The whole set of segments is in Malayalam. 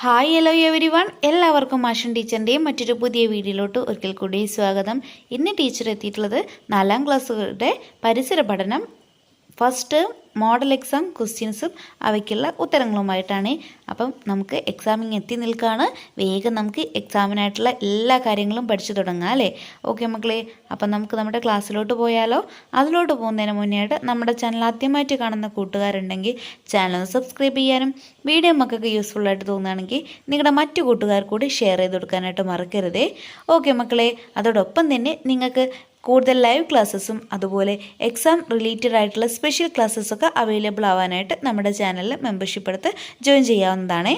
ഹായ് ഹലോ എവരി വൺ, എല്ലാവർക്കും ആഷൻ ടീച്ചറിൻ്റെയും മറ്റൊരു പുതിയ വീഡിയോയിലോട്ട് ഒരിക്കൽ കൂടി സ്വാഗതം. ഇന്ന് ടീച്ചർ എത്തിയിട്ടുള്ളത് 4ാം ക്ലാസ്സുകളുടെ പരിസര പഠനം ഫസ്റ്റ് മോഡൽ എക്സാം ക്വസ്റ്റ്യൻസും അവയ്ക്കുള്ള ഉത്തരങ്ങളുമായിട്ടാണ്. അപ്പം നമുക്ക് എക്സാമിങ് എത്തി നിൽക്കുകയാണ്. വേഗം നമുക്ക് എക്സാമിനായിട്ടുള്ള എല്ലാ കാര്യങ്ങളും പഠിച്ചു തുടങ്ങാം അല്ലേ? ഓക്കെ മക്കളെ, അപ്പം നമുക്ക് നമ്മുടെ ക്ലാസ്സിലോട്ട് പോയാലോ? അതിലോട്ട് പോകുന്നതിന് മുന്നേ ആയിട്ട് നമ്മുടെ ചാനൽ ആദ്യമായിട്ട് കാണുന്ന കൂട്ടുകാരുണ്ടെങ്കിൽ ചാനൽ സബ്സ്ക്രൈബ് ചെയ്യാനും വീഡിയോ മക്കൾക്ക് യൂസ്ഫുള്ളായിട്ട് തോന്നുകയാണെങ്കിൽ നിങ്ങളുടെ മറ്റു കൂട്ടുകാർ കൂടി ഷെയർ ചെയ്ത് കൊടുക്കാനായിട്ട് മറക്കരുതേ. ഓക്കെ മക്കളെ, അതോടൊപ്പം തന്നെ നിങ്ങൾക്ക് കൂടുതൽ ലൈവ് ക്ലാസ്സസും അതുപോലെ എക്സാം റിലേറ്റഡ് ആയിട്ടുള്ള സ്പെഷ്യൽ ക്ലാസ്സസൊക്കെ അവൈലബിൾ ആവാനായിട്ട് നമ്മുടെ ചാനലിൽ മെമ്പർഷിപ്പ് എടുത്ത് ജോയിൻ ചെയ്യാവുന്നതാണ്.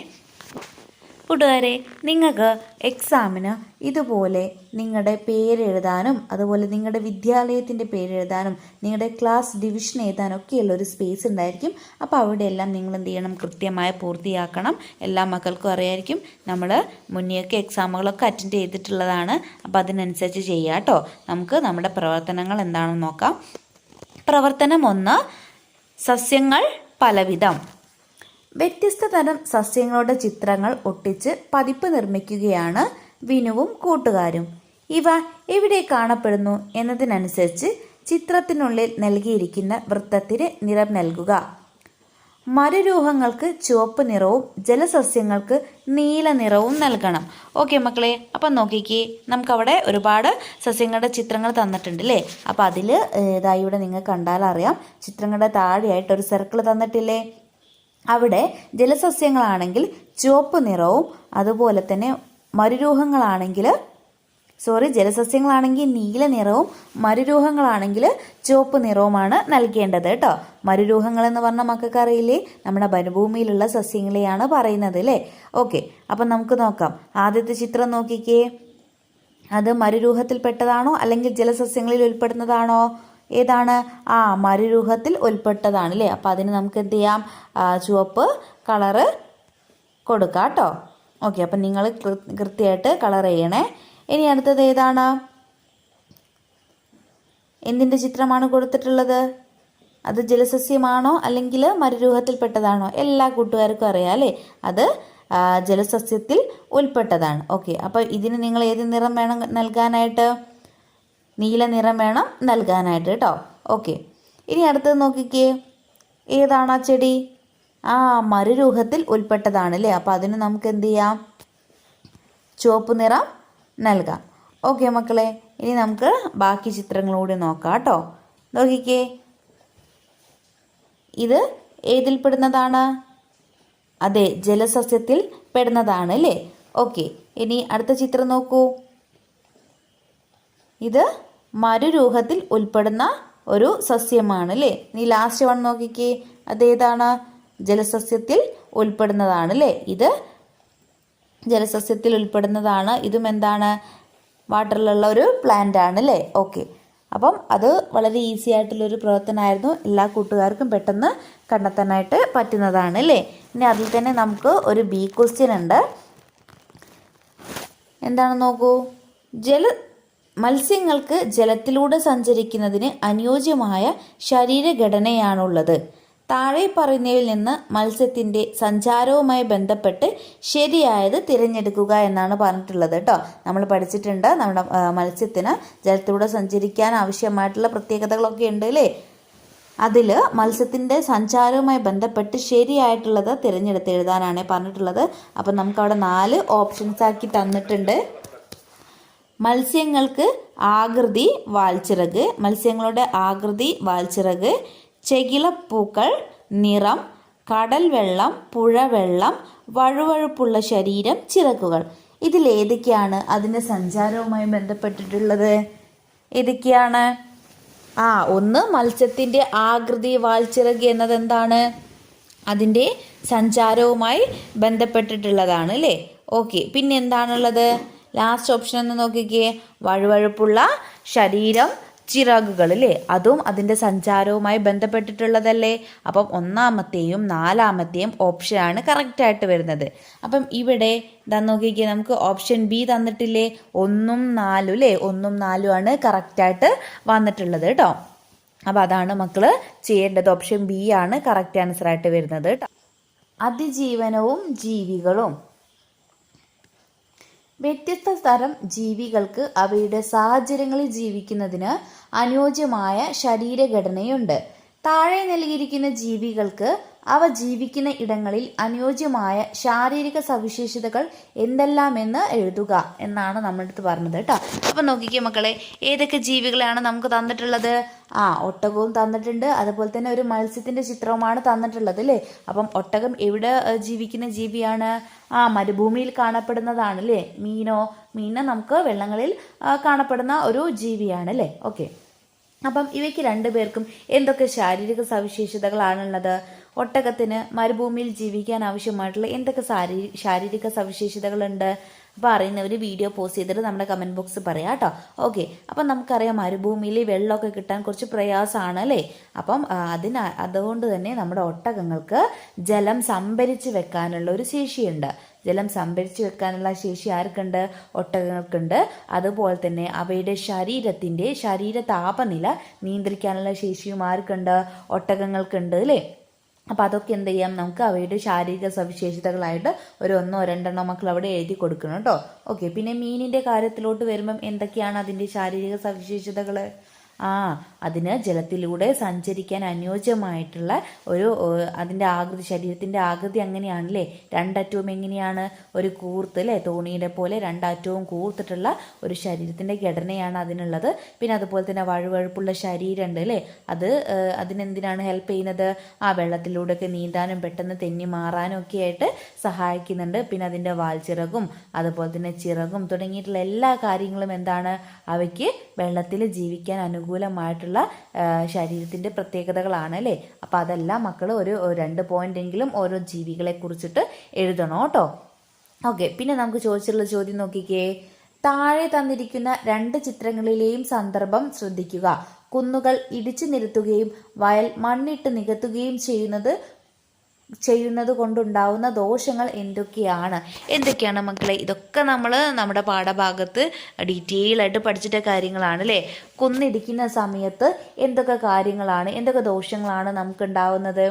കൂട്ടുകാരെ, നിങ്ങൾക്ക് എക്സാമിന് ഇതുപോലെ നിങ്ങളുടെ പേരെഴുതാനും അതുപോലെ നിങ്ങളുടെ വിദ്യാലയത്തിൻ്റെ പേരെഴുതാനും നിങ്ങളുടെ ക്ലാസ് ഡിവിഷൻ എഴുതാനും ഒക്കെയുള്ള ഒരു സ്പേസ് ഉണ്ടായിരിക്കും. അപ്പോൾ അവിടെയെല്ലാം നിങ്ങൾ എന്ത് ചെയ്യണം? കൃത്യമായി പൂർത്തിയാക്കണം. എല്ലാ മക്കൾക്കും അറിയായിരിക്കും, നമ്മൾ മുന്നേയൊക്കെ എക്സാമുകളൊക്കെ അറ്റൻഡ് ചെയ്തിട്ടുള്ളതാണ്. അപ്പോൾ അതിനനുസരിച്ച് ചെയ്യുക കേട്ടോ. നമുക്ക് നമ്മുടെ പ്രവർത്തനങ്ങൾ എന്താണെന്ന് നോക്കാം. പ്രവർത്തനം 1, സസ്യങ്ങൾ പലവിധം. വ്യത്യസ്ത തരം സസ്യങ്ങളുടെ ചിത്രങ്ങൾ ഒട്ടിച്ച് പതിപ്പ് നിർമ്മിക്കുകയാണ് വിനുവും കൂട്ടുകാരും. ഇവ എവിടെ കാണപ്പെടുന്നു എന്നതിനനുസരിച്ച് ചിത്രത്തിനുള്ളിൽ നൽകിയിരിക്കുന്ന വൃത്തത്തിന് നിറം നൽകുക. മരരൂഹങ്ങൾക്ക് ചുവപ്പ് നിറവും ജലസസ്യങ്ങൾക്ക് നീല നിറവും നൽകണം. ഓക്കെ മക്കളെ, അപ്പം നോക്കിക്കേ, നമുക്കവിടെ ഒരുപാട് സസ്യങ്ങളുടെ ചിത്രങ്ങൾ തന്നിട്ടുണ്ട് അല്ലേ? അപ്പോൾ അതിൽ ഇതായി ഇവിടെ നിങ്ങൾ കണ്ടാൽ അറിയാം, ചിത്രങ്ങളുടെ താഴെയായിട്ട് ഒരു സർക്കിൾ തന്നിട്ടില്ലേ? അവിടെ ജലസസ്യങ്ങളാണെങ്കിൽ ചുവപ്പ് നിറവും അതുപോലെ തന്നെ ജലസസ്യങ്ങളാണെങ്കിൽ നീല നിറവും മരുരൂഹങ്ങളാണെങ്കിൽ ചുവപ്പ് നിറവുമാണ് നൽകേണ്ടത് കേട്ടോ. മരുരൂഹങ്ങൾ എന്ന് പറഞ്ഞാൽ മക്കൾക്ക് അറിയില്ലേ? നമ്മുടെ വനഭൂമിയിലുള്ള സസ്യങ്ങളെയാണ് പറയുന്നത് അല്ലേ? ഓക്കെ, അപ്പം നമുക്ക് നോക്കാം. ആദ്യത്തെ ചിത്രം നോക്കിക്കേ, അത് മരുരൂഹത്തിൽപ്പെട്ടതാണോ അല്ലെങ്കിൽ ജലസസ്യങ്ങളിൽ ഉൾപ്പെടുന്നതാണോ? ഏതാണ്? മരുരൂഹത്തിൽ ഉൾപ്പെട്ടതാണ് അല്ലേ? അപ്പോൾ അതിന് നമുക്ക് എന്ത് ചെയ്യാം? ചുവപ്പ് കളറ് കൊടുക്കാം കേട്ടോ. ഓക്കെ, അപ്പം നിങ്ങൾ കൃത്യമായിട്ട് കളർ ചെയ്യണേ. ഇനി അടുത്തത് ഏതാണ്? എന്തിൻ്റെ ചിത്രമാണ് കൊടുത്തിട്ടുള്ളത്? അത് ജലസസ്യമാണോ അല്ലെങ്കിൽ മരുരൂഹത്തിൽപ്പെട്ടതാണോ? എല്ലാ കൂട്ടുകാർക്കും അറിയാം അല്ലേ? അത് ജലസസ്യത്തിൽ ഉൾപ്പെട്ടതാണ്. ഓക്കെ, അപ്പോൾ ഇതിന് നിങ്ങൾ ഏത് നിറം വേണം നൽകാനായിട്ട്? നീല നിറം വേണം നൽകാനായിട്ട് കേട്ടോ. ഓക്കെ, ഇനി അടുത്തത് നോക്കിക്കേ, ഏതാണ് ആ ചെടി? മരുരൂഹത്തിൽ ഉൾപ്പെട്ടതാണ് അല്ലേ? അപ്പോൾ അതിന് നമുക്ക് എന്ത് ചെയ്യാം? ചുവപ്പ് നിറം നൽകാം. ഓക്കെ മക്കളെ, ഇനി നമുക്ക് ബാക്കി ചിത്രങ്ങളൂടെ നോക്കാം കേട്ടോ. നോക്കിക്കേ, ഇത് ഏതിൽപ്പെടുന്നതാണ്? അതെ, ജലസസ്യത്തിൽ പെടുന്നതാണ് അല്ലേ? ഓക്കെ, ഇനി അടുത്ത ചിത്രം നോക്കൂ. ഇത് മരുരൂഹത്തിൽ ഉൾപ്പെടുന്ന ഒരു സസ്യമാണ് അല്ലേ? നീ ലാസ്റ്റ് വൺ നോക്കിക്കേ, അതേതാണ്? ജലസസ്യത്തിൽ ഉൾപ്പെടുന്നതാണ് അല്ലേ? ഇത് ജലസസ്യത്തിൽ ഉൾപ്പെടുന്നതാണ്. ഇതും എന്താണ്? വാട്ടറിലുള്ള ഒരു പ്ലാന്റ് ആണ് അല്ലേ? ഓക്കെ, അപ്പം അത് വളരെ ഈസി ആയിട്ടുള്ളൊരു പ്രവർത്തനമായിരുന്നു. എല്ലാ കൂട്ടുകാർക്കും പെട്ടെന്ന് കണ്ടെത്താനായിട്ട് പറ്റുന്നതാണ് അല്ലേ? ഇനി അതിൽ തന്നെ നമുക്ക് ഒരു ബി ക്വസ്റ്റ്യൻ ഉണ്ട്. എന്താണ് നോക്കൂ. മത്സ്യങ്ങൾക്ക് ജലത്തിലൂടെ സഞ്ചരിക്കുന്നതിന് അനുയോജ്യമായ ശരീരഘടനയാണുള്ളത്. താഴെ പറയുന്നവയിൽ നിന്ന് മത്സ്യത്തിൻ്റെ സഞ്ചാരവുമായി ബന്ധപ്പെട്ട് ശരിയായത് തിരഞ്ഞെടുക്കുക എന്നാണ് പറഞ്ഞിട്ടുള്ളത് കേട്ടോ. നമ്മൾ പഠിച്ചിട്ടുണ്ട്, നമ്മുടെ മത്സ്യത്തിന് ജലത്തിലൂടെ സഞ്ചരിക്കാൻ ആവശ്യമായിട്ടുള്ള പ്രത്യേകതകളൊക്കെ ഉണ്ട് അല്ലേ? അതിൽ മത്സ്യത്തിൻ്റെ സഞ്ചാരവുമായി ബന്ധപ്പെട്ട് ശരിയായിട്ടുള്ളത് തിരഞ്ഞെടുത്ത് എഴുതാനാണ് പറഞ്ഞിട്ടുള്ളത്. അപ്പം നമുക്കവിടെ 4 ഓപ്ഷൻസ് ആക്കി തന്നിട്ടുണ്ട്. മത്സ്യങ്ങളുടെ ആകൃതി വാൽച്ചിറക്, ചെകിളപ്പൂക്കൾ, നിറം, കടൽ വെള്ളം, പുഴവെള്ളം, വഴുവഴുപ്പുള്ള ശരീരം, ചിറകുകൾ. ഇതിലേതൊക്കെയാണ് അതിൻ്റെ സഞ്ചാരവുമായി ബന്ധപ്പെട്ടിട്ടുള്ളത്? ഏതൊക്കെയാണ്? ഒന്ന് മത്സ്യത്തിൻ്റെ ആകൃതി വാൽച്ചിറക് എന്നത് എന്താണ്? അതിൻ്റെ സഞ്ചാരവുമായി ബന്ധപ്പെട്ടിട്ടുള്ളതാണ് അല്ലേ? ഓക്കെ, പിന്നെ എന്താണുള്ളത്? ലാസ്റ്റ് ഓപ്ഷൻ ഒന്ന് നോക്കിക്കേ, വഴുവഴുപ്പുള്ള ശരീരം, ചിറകുകൾ അല്ലേ? അതും അതിൻ്റെ സഞ്ചാരവുമായി ബന്ധപ്പെട്ടിട്ടുള്ളതല്ലേ? അപ്പം 1ാമത്തെയും 4ാമത്തെയും ഓപ്ഷനാണ് കറക്റ്റായിട്ട് വരുന്നത്. അപ്പം ഇവിടെ എന്താ നോക്കിക്കേ, നമുക്ക് ഓപ്ഷൻ ബി തന്നിട്ടില്ലേ? 1ഉം 4 അല്ലേ? 1ഉം 4ഉം ആണ് കറക്റ്റായിട്ട് വന്നിട്ടുള്ളത് കേട്ടോ. അപ്പോൾ അതാണ് മക്കൾ ചെയ്യേണ്ടത്. ഓപ്ഷൻ ബി ആണ് കറക്റ്റ് ആൻസറായിട്ട് വരുന്നത് കേട്ടോ. അതിജീവനവും ജീവികളും. വ്യത്യസ്ത തരം ജീവികൾക്ക് അവയുടെ സാഹചര്യങ്ങളിൽ ജീവിക്കുന്നതിന് അനുയോജ്യമായ ശരീരഘടനയുണ്ട്. താഴെ നൽകിയിരിക്കുന്ന ജീവികൾക്ക് അവ ജീവിക്കുന്ന ഇടങ്ങളിൽ അനുയോജ്യമായ ശാരീരിക സവിശേഷതകൾ എന്തെല്ലാമെന്ന് എഴുതുക എന്നാണ് നമ്മുടെ അടുത്ത് പറഞ്ഞത് കേട്ടോ. അപ്പം നോക്കിക്കേ മക്കളെ, ഏതൊക്കെ ജീവികളാണ് നമുക്ക് തന്നിട്ടുള്ളത്? ഒട്ടകവും തന്നിട്ടുണ്ട്, അതുപോലെ തന്നെ ഒരു മത്സ്യത്തിൻ്റെ ചിത്രവുമാണ് തന്നിട്ടുള്ളത് അല്ലേ. അപ്പം ഒട്ടകം എവിടെ ജീവിക്കുന്ന ജീവിയാണ്? മരുഭൂമിയിൽ കാണപ്പെടുന്നതാണ് അല്ലേ. മീന് നമുക്ക് വെള്ളങ്ങളിൽ കാണപ്പെടുന്ന ഒരു ജീവിയാണ് അല്ലേ. ഓക്കെ, അപ്പം ഇവയ്ക്ക് രണ്ടുപേർക്കും എന്തൊക്കെ ശാരീരിക സവിശേഷതകളാണുള്ളത്? ഒട്ടകത്തിന് മരുഭൂമിയിൽ ജീവിക്കാൻ ആവശ്യമായിട്ടുള്ള എന്തൊക്കെ ശാരീരിക സവിശേഷതകളുണ്ട്? അപ്പോൾ അറിയുന്നവർ വീഡിയോ പോസ്റ്റ് ചെയ്തിട്ട് നമ്മുടെ കമൻറ്റ് ബോക്സ് പറയാം കേട്ടോ. ഓക്കെ, അപ്പം നമുക്കറിയാം മരുഭൂമിയിൽ വെള്ളമൊക്കെ കിട്ടാൻ കുറച്ച് പ്രയാസമാണ് അല്ലേ. അപ്പം അതുകൊണ്ട് തന്നെ നമ്മുടെ ഒട്ടകങ്ങൾക്ക് ജലം സംഭരിച്ച് വെക്കാനുള്ള ഒരു ശേഷിയുണ്ട്. ജലം സംഭരിച്ച് വെക്കാനുള്ള ശേഷി ആർക്കുണ്ട്? ഒട്ടകങ്ങൾക്കുണ്ട്. അതുപോലെ തന്നെ അവയുടെ ശരീര താപനില നിയന്ത്രിക്കാനുള്ള ശേഷിയും ആർക്കുണ്ട്? ഒട്ടകങ്ങൾക്കുണ്ട് അല്ലേ. അപ്പോൾ അതൊക്കെ എന്ത് ചെയ്യാം, നമുക്ക് അവയുടെ ശാരീരിക സവിശേഷതകളായിട്ട് ഒരു 1-2 മക്കൾ അവിടെ എഴുതി കൊടുക്കണം കേട്ടോ. ഓക്കെ, പിന്നെ മീനിൻ്റെ കാര്യത്തിലോട്ട് വരുമ്പം എന്തൊക്കെയാണ് അതിൻ്റെ ശാരീരിക സവിശേഷതകൾ? അതിന് ജലത്തിലൂടെ സഞ്ചരിക്കാൻ അനുയോജ്യമായിട്ടുള്ള അതിൻ്റെ ശരീരത്തിൻ്റെ ആകൃതി അങ്ങനെയാണല്ലേ. രണ്ടറ്റവും എങ്ങനെയാണ്? ഒരു കൂർത്ത് അല്ലേ, തോണിയുടെ പോലെ രണ്ടറ്റവും കൂർത്തിട്ടുള്ള ഒരു ശരീരത്തിൻ്റെ ഘടനയാണ് അതിനുള്ളത്. പിന്നെ അതുപോലെ തന്നെ വഴുവഴുപ്പുള്ള ശരീരം ഉണ്ട് അല്ലേ. അതിനെന്തിനാണ് ഹെൽപ്പ് ചെയ്യുന്നത്? വെള്ളത്തിലൂടെയൊക്കെ നീന്താനും പെട്ടെന്ന് തെന്നി മാറാനും ഒക്കെ ആയിട്ട് സഹായിക്കുന്നുണ്ട്. പിന്നെ അതിൻ്റെ വാൽച്ചിറകും അതുപോലെ തന്നെ ചിറകും തുടങ്ങിയിട്ടുള്ള എല്ലാ കാര്യങ്ങളും എന്താണ്? അവയ്ക്ക് വെള്ളത്തിൽ ജീവിക്കാൻ അനുകൂലമായിട്ടുള്ള ശരീരത്തിൻ്റെ പ്രത്യേകതകളാണ് അല്ലേ. അപ്പം അതെല്ലാം മക്കൾ ഒരു 2 പോയിന്റെങ്കിലും ഓരോ ജീവികളെ കുറിച്ചിട്ട് എഴുതണം കേട്ടോ. ഓക്കെ, പിന്നെ നമുക്ക് ചോദിച്ചിട്ടുള്ള ചോദ്യം നോക്കിക്കേ. താഴെ തന്നിരിക്കുന്ന 2 ചിത്രങ്ങളിലെയും സന്ദർഭം ശ്രദ്ധിക്കുക. കുന്നുകൾ ഇടിച്ചു നിരത്തുകയും വയൽ മണ്ണിട്ട് നികത്തുകയും ചെയ്യുന്നത് കൊണ്ടുണ്ടാവുന്ന ദോഷങ്ങൾ എന്തൊക്കെയാണ് മക്കളെ? ഇതൊക്കെ നമ്മൾ നമ്മുടെ പാഠഭാഗത്ത് ഡീറ്റെയിൽ ആയിട്ട് പഠിച്ചിട്ട കാര്യങ്ങളാണ് അല്ലേ. കുന്നിടിക്കുന്ന സമയത്ത് എന്തൊക്കെ ദോഷങ്ങളാണ് നമുക്കുണ്ടാവുന്നത്?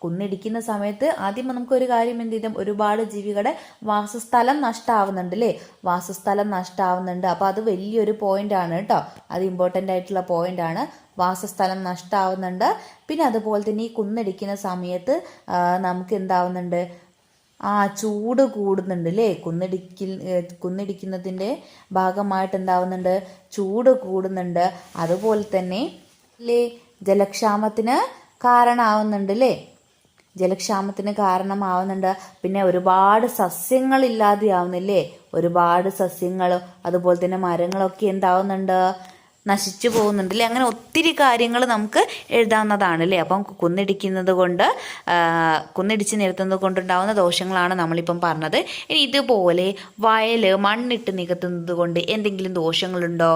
കുന്നിടിക്കുന്ന സമയത്ത് ആദ്യം നമുക്കൊരു കാര്യം എന്ത് ചെയ്തും, ഒരുപാട് ജീവികളുടെ വാസസ്ഥലം നഷ്ടമാവുന്നുണ്ട് അല്ലേ. വാസസ്ഥലം നഷ്ടമാവുന്നുണ്ട്. അപ്പോൾ അത് വലിയൊരു പോയിന്റാണ് കേട്ടോ. അത് ഇമ്പോർട്ടൻ്റ് ആയിട്ടുള്ള പോയിന്റാണ്. വാസസ്ഥലം നഷ്ടമാവുന്നുണ്ട്. പിന്നെ അതുപോലെ തന്നെ ഈ കുന്നിടിക്കുന്ന സമയത്ത് നമുക്ക് എന്താവുന്നുണ്ട്? ചൂട് കൂടുന്നുണ്ട് അല്ലേ. കുന്നിടിക്കുന്നതിൻ്റെ ഭാഗമായിട്ട് എന്താവുന്നുണ്ട്? ചൂട് കൂടുന്നുണ്ട്. അതുപോലെ തന്നെ അല്ലേ ജലക്ഷാമത്തിന് കാരണമാവുന്നുണ്ട് അല്ലേ. ജലക്ഷാമത്തിന് കാരണമാവുന്നുണ്ട്. പിന്നെ ഒരുപാട് സസ്യങ്ങൾ ഇല്ലാതെയാവുന്നില്ലേ. ഒരുപാട് സസ്യങ്ങളും അതുപോലെ തന്നെ മരങ്ങളൊക്കെ എന്താവുന്നുണ്ട്? നശിച്ചു പോകുന്നുണ്ട് അല്ലേ. അങ്ങനെ ഒത്തിരി കാര്യങ്ങൾ നമുക്ക് എഴുതാവുന്നതാണ് അല്ലേ. അപ്പം കുന്നിടിച്ച് നിരത്തുന്നത് കൊണ്ടുണ്ടാവുന്ന ദോഷങ്ങളാണ് നമ്മളിപ്പം പറഞ്ഞത്. ഇനി ഇതുപോലെ വയൽ മണ്ണിട്ട് നികത്തുന്നത് കൊണ്ട് എന്തെങ്കിലും ദോഷങ്ങളുണ്ടോ?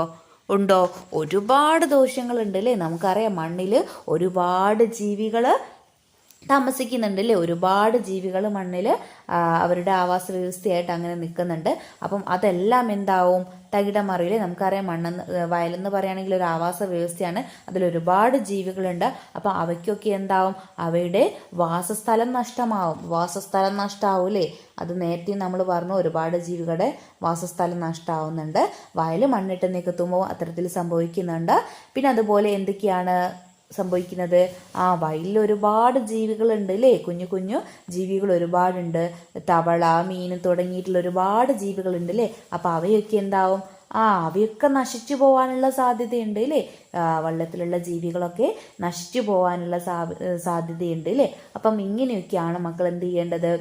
ഒരുപാട് ദോഷങ്ങളുണ്ട് അല്ലേ. നമുക്കറിയാം മണ്ണിൽ ഒരുപാട് ജീവികൾ താമസിക്കുന്നുണ്ട് അല്ലേ. ഒരുപാട് ജീവികൾ മണ്ണിൽ അവരുടെ ആവാസ വ്യവസ്ഥയായിട്ട് അങ്ങനെ നിൽക്കുന്നുണ്ട്. അപ്പം അതെല്ലാം എന്താവും? തകിടമറിയില്ലേ. നമുക്കറിയാം വയലെന്ന് പറയുകയാണെങ്കിൽ ഒരു ആവാസ വ്യവസ്ഥയാണ്. അതിലൊരുപാട് ജീവികളുണ്ട്. അപ്പം അവയ്ക്കൊക്കെ എന്താവും? അവയുടെ വാസസ്ഥലം നഷ്ടമാവും അല്ലേ. അത് നേരത്തെ നമ്മൾ പറഞ്ഞു, ഒരുപാട് ജീവികളുടെ വാസസ്ഥലം നഷ്ടമാവുന്നുണ്ട്. വയൽ മണ്ണിട്ട് നികത്തുമ്പോൾ അത്തരത്തിൽ സംഭവിക്കുന്നുണ്ട്. പിന്നെ അതുപോലെ എന്തൊക്കെയാണ് സംഭവിക്കുന്നത്? വയലിൽ ഒരുപാട് ജീവികളുണ്ട് അല്ലേ. കുഞ്ഞു ജീവികൾ ഒരുപാടുണ്ട്. തവള, മീൻ തുടങ്ങിയിട്ടുള്ള ഒരുപാട് ജീവികളുണ്ട് അല്ലേ. അപ്പം അവയൊക്കെ എന്താവും? അവയൊക്കെ നശിച്ചു പോകാനുള്ള സാധ്യതയുണ്ട് അല്ലേ. വെള്ളത്തിലുള്ള ജീവികളൊക്കെ നശിച്ചു പോകാനുള്ള സാധ്യതയുണ്ട് അല്ലേ. അപ്പം ഇങ്ങനെയൊക്കെയാണ് മക്കൾ എന്ത് ചെയ്യേണ്ടത്?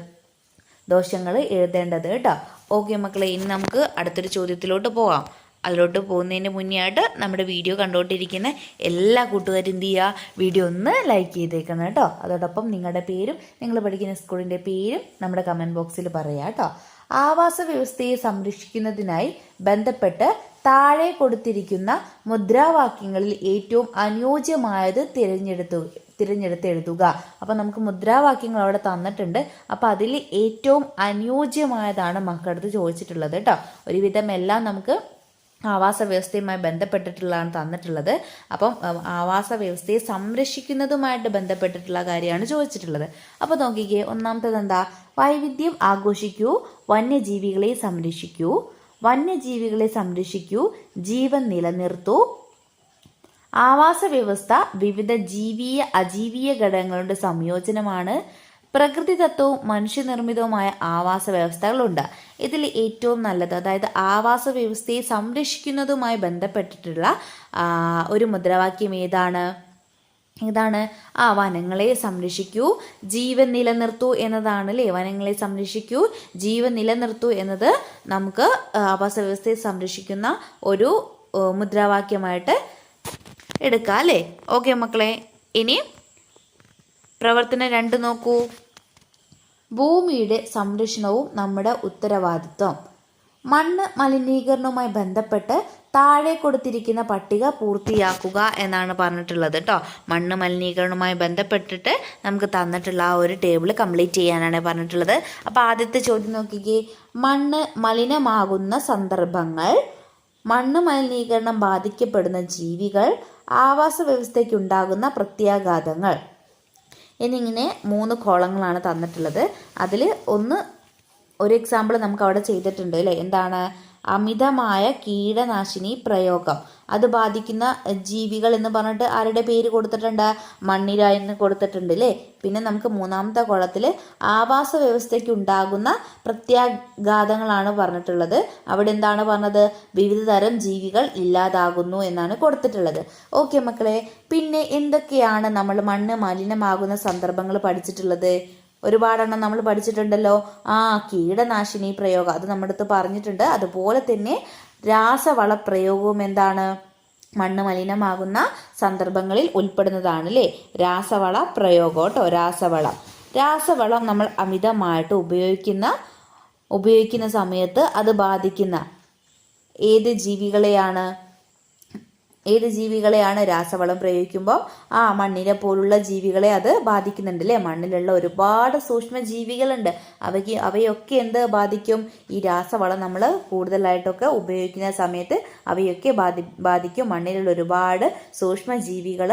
ദോഷങ്ങൾ എഴുതേണ്ടത് കേട്ടോ. ഓക്കെ മക്കളെ, ഇനി നമുക്ക് അടുത്തൊരു ചോദ്യത്തിലോട്ട് പോകാം. അതിലോട്ട് പോകുന്നതിന് മുന്നേ ആയിട്ട് നമ്മുടെ വീഡിയോ കണ്ടുകൊണ്ടിരിക്കുന്ന എല്ലാ കൂട്ടുകാരും എന്ത് ചെയ്യുക? വീഡിയോ ഒന്ന് ലൈക്ക് ചെയ്തേക്കണം കേട്ടോ. അതോടൊപ്പം നിങ്ങളുടെ പേരും നിങ്ങൾ പഠിക്കുന്ന സ്കൂളിൻ്റെ പേരും നമ്മുടെ കമൻറ്റ് ബോക്സിൽ പറയാം കേട്ടോ. ആവാസ വ്യവസ്ഥയെ സംരക്ഷിക്കുന്നതിനായി ബന്ധപ്പെട്ട് താഴെ കൊടുത്തിരിക്കുന്ന മുദ്രാവാക്യങ്ങളിൽ ഏറ്റവും അനുയോജ്യമായത് തിരഞ്ഞെടുത്ത് എഴുതുക. അപ്പം നമുക്ക് മുദ്രാവാക്യങ്ങൾ അവിടെ തന്നിട്ടുണ്ട്. അപ്പം അതിൽ ഏറ്റവും അനുയോജ്യമായതാണ് മക്കളടുത്ത് ചോദിച്ചിട്ടുള്ളത് കേട്ടോ. ഒരുവിധം എല്ലാം നമുക്ക് ആവാസ വ്യവസ്ഥയുമായി ബന്ധപ്പെട്ടിട്ടുള്ളതാണ് തന്നിട്ടുള്ളത്. അപ്പം ആവാസ വ്യവസ്ഥയെ സംരക്ഷിക്കുന്നതുമായിട്ട് ബന്ധപ്പെട്ടിട്ടുള്ള കാര്യമാണ് ചോദിച്ചിട്ടുള്ളത്. അപ്പോൾ നോക്കിക്കേ, ഒന്നാമത്തേത് എന്താ? വൈവിധ്യം ആഘോഷിക്കൂ, വന്യജീവികളെ സംരക്ഷിക്കൂ. വന്യജീവികളെ സംരക്ഷിക്കൂ, ജീവൻ നിലനിർത്തൂ. ആവാസ വ്യവസ്ഥ വിവിധ ജീവിയ അജീവീയ ഘടകങ്ങളുടെ സംയോജനമാണ്. പ്രകൃതിദത്തവും മനുഷ്യനിർമ്മിതവുമായ ആവാസ വ്യവസ്ഥകളുണ്ട്. ഇതിൽ ഏറ്റവും നല്ലത്, അതായത് ആവാസ വ്യവസ്ഥയെ സംരക്ഷിക്കുന്നതുമായി ബന്ധപ്പെട്ടിട്ടുള്ള ഒരു മുദ്രാവാക്യം ഏതാണ്? വനങ്ങളെ സംരക്ഷിക്കൂ, ജീവൻ നിലനിർത്തൂ എന്നതാണ് അല്ലേ? വനങ്ങളെ സംരക്ഷിക്കൂ, ജീവൻ നിലനിർത്തൂ എന്നത് നമുക്ക് ആവാസ വ്യവസ്ഥയെ സംരക്ഷിക്കുന്ന ഒരു മുദ്രാവാക്യമായിട്ട് എടുക്കാം അല്ലേ? ഓക്കെ മക്കളെ, ഇനി പ്രവർത്തനം 2 നോക്കൂ. ഭൂമിയുടെ സംരക്ഷണവും നമ്മുടെ ഉത്തരവാദിത്വം. മണ്ണ് മലിനീകരണവുമായി ബന്ധപ്പെട്ട് താഴെ കൊടുത്തിരിക്കുന്ന പട്ടിക പൂർത്തിയാക്കുക എന്നാണ് പറഞ്ഞിട്ടുള്ളത് കേട്ടോ. മണ്ണ് മലിനീകരണവുമായി ബന്ധപ്പെട്ടിട്ട് നമുക്ക് തന്നിട്ടുള്ള ആ ഒരു ടേബിൾ കംപ്ലീറ്റ് ചെയ്യാനാണ് പറഞ്ഞിട്ടുള്ളത്. അപ്പോൾ ആദ്യത്തെ ചോദ്യം നോക്കിക്കേ. മണ്ണ് മലിനമാകുന്ന സന്ദർഭങ്ങൾ, മണ്ണ് മലിനീകരണം ബാധിക്കപ്പെടുന്ന ജീവികൾ, ആവാസ വ്യവസ്ഥയ്ക്കുണ്ടാകുന്ന പ്രത്യാഘാതങ്ങൾ എന്നിങ്ങനെ 3 കോളങ്ങളാണ് തന്നിട്ടുള്ളത്. അതിൽ ഒരു എക്സാമ്പിൾ നമുക്ക് അവിടെ ചെയ്തിട്ടുണ്ട് അല്ലേ? എന്താണ്? അമിതമായ കീടനാശിനി പ്രയോഗം, അത് ബാധിക്കുന്ന ജീവികൾ എന്ന് പറഞ്ഞിട്ട് ആരുടെ പേര് കൊടുത്തിട്ടുണ്ട്? മണ്ണിര എന്ന് കൊടുത്തിട്ടുണ്ട് അല്ലേ? പിന്നെ നമുക്ക് 3ാമത്തെ കോളത്തിൽ ആവാസ വ്യവസ്ഥയ്ക്ക് ഉണ്ടാകുന്ന പ്രത്യാഘാതങ്ങളാണ് പറഞ്ഞിട്ടുള്ളത്. അവിടെ എന്താണ് പറഞ്ഞത്? വിവിധ തരം ജീവികൾ ഇല്ലാതാകുന്നു എന്നാണ് കൊടുത്തിട്ടുള്ളത്. ഓക്കെ മക്കളെ, പിന്നെ എന്തൊക്കെയാണ് നമ്മൾ മണ്ണ് മലിനമാകുന്ന സന്ദർഭങ്ങൾ പഠിച്ചിട്ടുള്ളത്? ഒരുപാടെണ്ണം നമ്മൾ പഠിച്ചിട്ടുണ്ടല്ലോ. കീടനാശിനി പ്രയോഗം അത് നമ്മുടെ അടുത്ത് പറഞ്ഞിട്ടുണ്ട്. അതുപോലെ തന്നെ രാസവള പ്രയോഗവും എന്താണ്? മണ്ണ് മലിനമാകുന്ന സന്ദർഭങ്ങളിൽ ഉൾപ്പെടുന്നതാണ് അല്ലേ? രാസവള പ്രയോഗം കേട്ടോ. രാസവളം നമ്മൾ അമിതമായിട്ട് ഉപയോഗിക്കുന്ന സമയത്ത് അത് ബാധിക്കുന്ന ഏത് ജീവികളെയാണ് രാസവളം പ്രയോഗിക്കുമ്പോൾ? മണ്ണിനെ പോലുള്ള ജീവികളെ അത് ബാധിക്കുന്നുണ്ട് അല്ലേ? മണ്ണിലുള്ള ഒരുപാട് സൂക്ഷ്മ ജീവികളുണ്ട്. അവയൊക്കെ എന്ത് ബാധിക്കും? ഈ രാസവളം നമ്മൾ കൂടുതലായിട്ടൊക്കെ ഉപയോഗിക്കുന്ന സമയത്ത് അവയൊക്കെ ബാധിക്കും. മണ്ണിലുള്ള ഒരുപാട് സൂക്ഷ്മ ജീവികൾ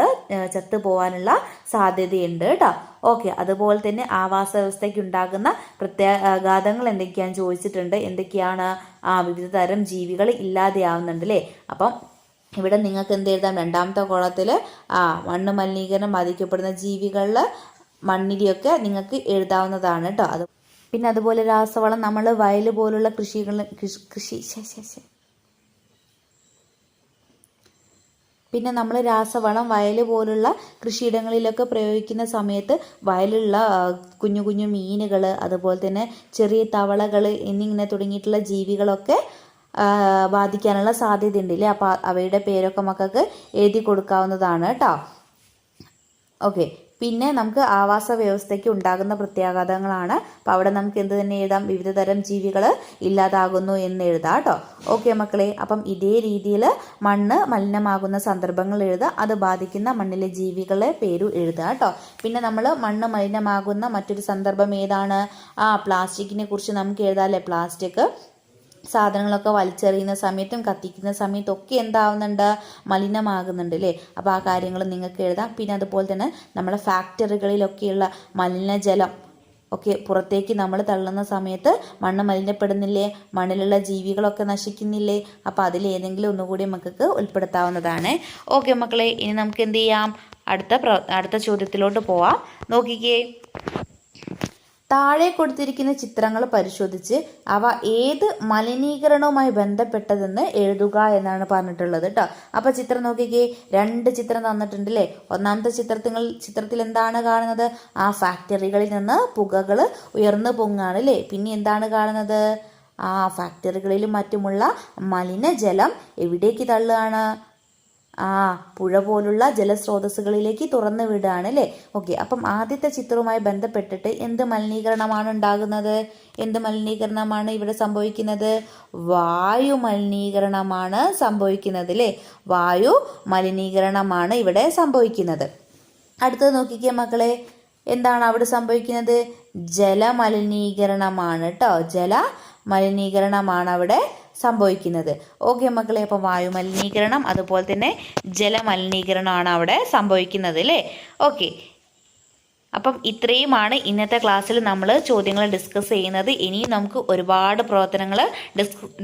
ചത്തുപോകാനുള്ള സാധ്യതയുണ്ട് കേട്ടോ. ഓക്കെ, അതുപോലെ തന്നെ ആവാസ വ്യവസ്ഥയ്ക്ക് ഉണ്ടാകുന്ന പ്രത്യാഘാതങ്ങൾ എന്തൊക്കെയാണെന്ന് ചോദിച്ചിട്ടുണ്ട്. എന്തൊക്കെയാണ്? വിവിധ തരം ജീവികൾ ഇല്ലാതെയാവുന്നുണ്ട് അല്ലേ? അപ്പം ഇവിടെ നിങ്ങൾക്ക് എന്ത് എഴുതാം? 2ാമത്തെ കോളത്തിൽ മണ്ണ് മലിനീകരണം ബാധിക്കപ്പെടുന്ന ജീവികളിൽ മണ്ണിരയൊക്കെ നിങ്ങൾക്ക് എഴുതാവുന്നതാണ് കേട്ടോ. പിന്നെ അതുപോലെ രാസവളം നമ്മൾ വയൽ പോലുള്ള പിന്നെ നമ്മൾ രാസവളം വയൽ പോലുള്ള കൃഷിയിടങ്ങളിലൊക്കെ പ്രയോഗിക്കുന്ന സമയത്ത് വയലുള്ള കുഞ്ഞു കുഞ്ഞു മീനുകൾ, അതുപോലെ തന്നെ ചെറിയ തവളകൾ എന്നിങ്ങനെ തുടങ്ങിയിട്ടുള്ള ജീവികളൊക്കെ ബാധിക്കാനുള്ള സാധ്യതയുണ്ട് അല്ലേ? അപ്പോൾ അവയുടെ പേരൊക്കെ മക്കൾക്ക് എഴുതി കൊടുക്കാവുന്നതാണ് കേട്ടോ. ഓക്കെ, പിന്നെ നമുക്ക് ആവാസ വ്യവസ്ഥയ്ക്ക് ഉണ്ടാകുന്ന പ്രത്യാഘാതങ്ങളാണ്. അപ്പോൾ അവിടെ നമുക്ക് എന്ത് തന്നെ എഴുതാം? വിവിധ തരം ജീവികൾ ഇല്ലാതാകുന്നു എന്ന് എഴുതാം കേട്ടോ. ഓക്കെ മക്കളെ, അപ്പം ഇതേ രീതിയിൽ മണ്ണ് മലിനമാകുന്ന സന്ദർഭങ്ങൾ എഴുതുക, അത് ബാധിക്കുന്ന മണ്ണിലെ ജീവികളെ പേര് എഴുതുക കേട്ടോ. പിന്നെ നമ്മൾ മണ്ണ് മലിനമാകുന്ന മറ്റൊരു സന്ദർഭം ഏതാണ്? പ്ലാസ്റ്റിക്കിനെ കുറിച്ച് നമുക്ക് എഴുതാം അല്ലേ? പ്ലാസ്റ്റിക് സാധനങ്ങളൊക്കെ വലിച്ചെറിയുന്ന സമയത്തും കത്തിക്കുന്ന സമയത്തും ഒക്കെ എന്താവുന്നുണ്ട്? മലിനമാകുന്നുണ്ട് അല്ലേ? അപ്പോൾ ആ കാര്യങ്ങൾ നിങ്ങൾക്ക് എഴുതാം. പിന്നെ അതുപോലെ തന്നെ നമ്മളെ ഫാക്ടറികളിലൊക്കെയുള്ള മലിനജലം ഒക്കെ പുറത്തേക്ക് നമ്മൾ തള്ളുന്ന സമയത്ത് മണ്ണ് മലിനപ്പെടുന്നില്ലേ? മണ്ണിലുള്ള ജീവികളൊക്കെ നശിക്കുന്നില്ലേ? അപ്പോൾ അതിലേതെങ്കിലും ഒന്നുകൂടി മക്കൾക്ക് ഉൾപ്പെടുത്താവുന്നതാണ്. ഓക്കെ മക്കളെ, ഇനി നമുക്ക് എന്ത് ചെയ്യാം? അടുത്ത ചോദ്യത്തിലോട്ട് പോവാം. നോക്കിക്കേ. താഴെ കൊടുത്തിരിക്കുന്ന ചിത്രങ്ങൾ പരിശോധിച്ച് അവ ഏത് മലിനീകരണവുമായി ബന്ധപ്പെട്ടതെന്ന് എഴുതുക എന്നാണ് പറഞ്ഞിട്ടുള്ളത് കേട്ടോ. അപ്പോൾ ചിത്രം നോക്കിക്കേ. 2 ചിത്രം തന്നിട്ടുണ്ടല്ലേ? ഒന്നാമത്തെ ചിത്രത്തിൽ എന്താണ് കാണുന്നത്? ഫാക്ടറികളിൽ നിന്ന് പുകകൾ ഉയർന്നു പൊങ്ങാണ് അല്ലേ? പിന്നെ എന്താണ് കാണുന്നത്? ഫാക്ടറികളിലും മറ്റുമുള്ള മലിനജലം എവിടേക്ക് തള്ളുകയാണ്? പുഴ പോലുള്ള ജലസ്രോതസ്സുകളിലേക്ക് തുറന്നു വിടുകയാണ് അല്ലേ? ഓക്കെ, അപ്പം ആദ്യത്തെ ചിത്രവുമായി ബന്ധപ്പെട്ടിട്ട് എന്ത് മലിനീകരണമാണ് ഉണ്ടാകുന്നത്? എന്ത് മലിനീകരണമാണ് ഇവിടെ സംഭവിക്കുന്നത്? വായു മലിനീകരണമാണ് സംഭവിക്കുന്നത് അല്ലേ? വായു മലിനീകരണമാണ് ഇവിടെ സംഭവിക്കുന്നത്. അടുത്തത് നോക്കിക്കേ മക്കളെ. എന്താണ് അവിടെ സംഭവിക്കുന്നത്? ജലമലിനീകരണമാണ് കേട്ടോ. ജലമലിനീകരണമാണ് അവിടെ സംഭവിക്കുന്നത്. ഓക്കെ മക്കളെ, അപ്പം വായുമലിനീകരണം അതുപോലെ തന്നെ ജലമലിനീകരണമാണ് അവിടെ സംഭവിക്കുന്നത് അല്ലേ. ഓക്കെ, അപ്പം ഇത്രയുമാണ് ഇന്നത്തെ ക്ലാസ്സിൽ നമ്മൾ ചോദ്യങ്ങൾ ഡിസ്കസ് ചെയ്യുന്നത്. ഇനിയും നമുക്ക് ഒരുപാട് പ്രവർത്തനങ്ങൾ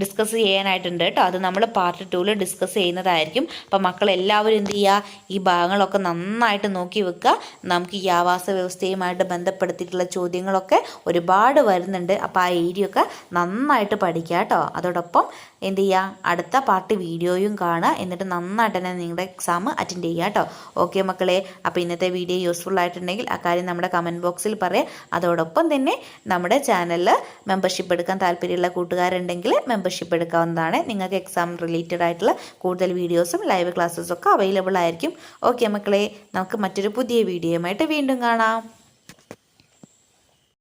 ഡിസ്കസ് ചെയ്യാനായിട്ടുണ്ട് കേട്ടോ. അത് നമ്മൾ പാർട്ട് 2 ഡിസ്കസ് ചെയ്യുന്നതായിരിക്കും. അപ്പം മക്കളെല്ലാവരും എന്ത് ചെയ്യുക, ഈ ഭാഗങ്ങളൊക്കെ നന്നായിട്ട് നോക്കി വെക്കുക. നമുക്ക് ഈ ആവാസ വ്യവസ്ഥയുമായിട്ട് ബന്ധപ്പെടുത്തിയിട്ടുള്ള ചോദ്യങ്ങളൊക്കെ ഒരുപാട് വരുന്നുണ്ട്. അപ്പോൾ ആ ഏരിയ ഒക്കെ നന്നായിട്ട് പഠിക്കുക കേട്ടോ. അതോടൊപ്പം എന്ത് ചെയ്യുക, അടുത്ത പാർട്ട് വീഡിയോയും കാണുക. എന്നിട്ട് നന്നായിട്ട് തന്നെ നിങ്ങളുടെ എക്സാം അറ്റൻഡ് ചെയ്യുക കേട്ടോ. ഓക്കെ മക്കളെ, അപ്പോൾ ഇന്നത്തെ വീഡിയോ യൂസ്ഫുൾ ആയിട്ടുണ്ടെങ്കിൽ ആ കാര്യം നമ്മുടെ കമൻറ്റ് ബോക്സിൽ പറയാം. അതോടൊപ്പം തന്നെ നമ്മുടെ ചാനലിൽ മെമ്പർഷിപ്പ് എടുക്കാൻ താല്പര്യമുള്ള കൂട്ടുകാരുണ്ടെങ്കിൽ മെമ്പർഷിപ്പ് എടുക്കാവുന്നതാണ്. നിങ്ങൾക്ക് എക്സാം റിലേറ്റഡ് ആയിട്ടുള്ള കൂടുതൽ വീഡിയോസും ലൈവ് ക്ലാസ്സസും ഒക്കെ അവൈലബിൾ ആയിരിക്കും. ഓക്കെ മക്കളെ, നമുക്ക് മറ്റൊരു പുതിയ വീഡിയോയുമായിട്ട് വീണ്ടും കാണാം.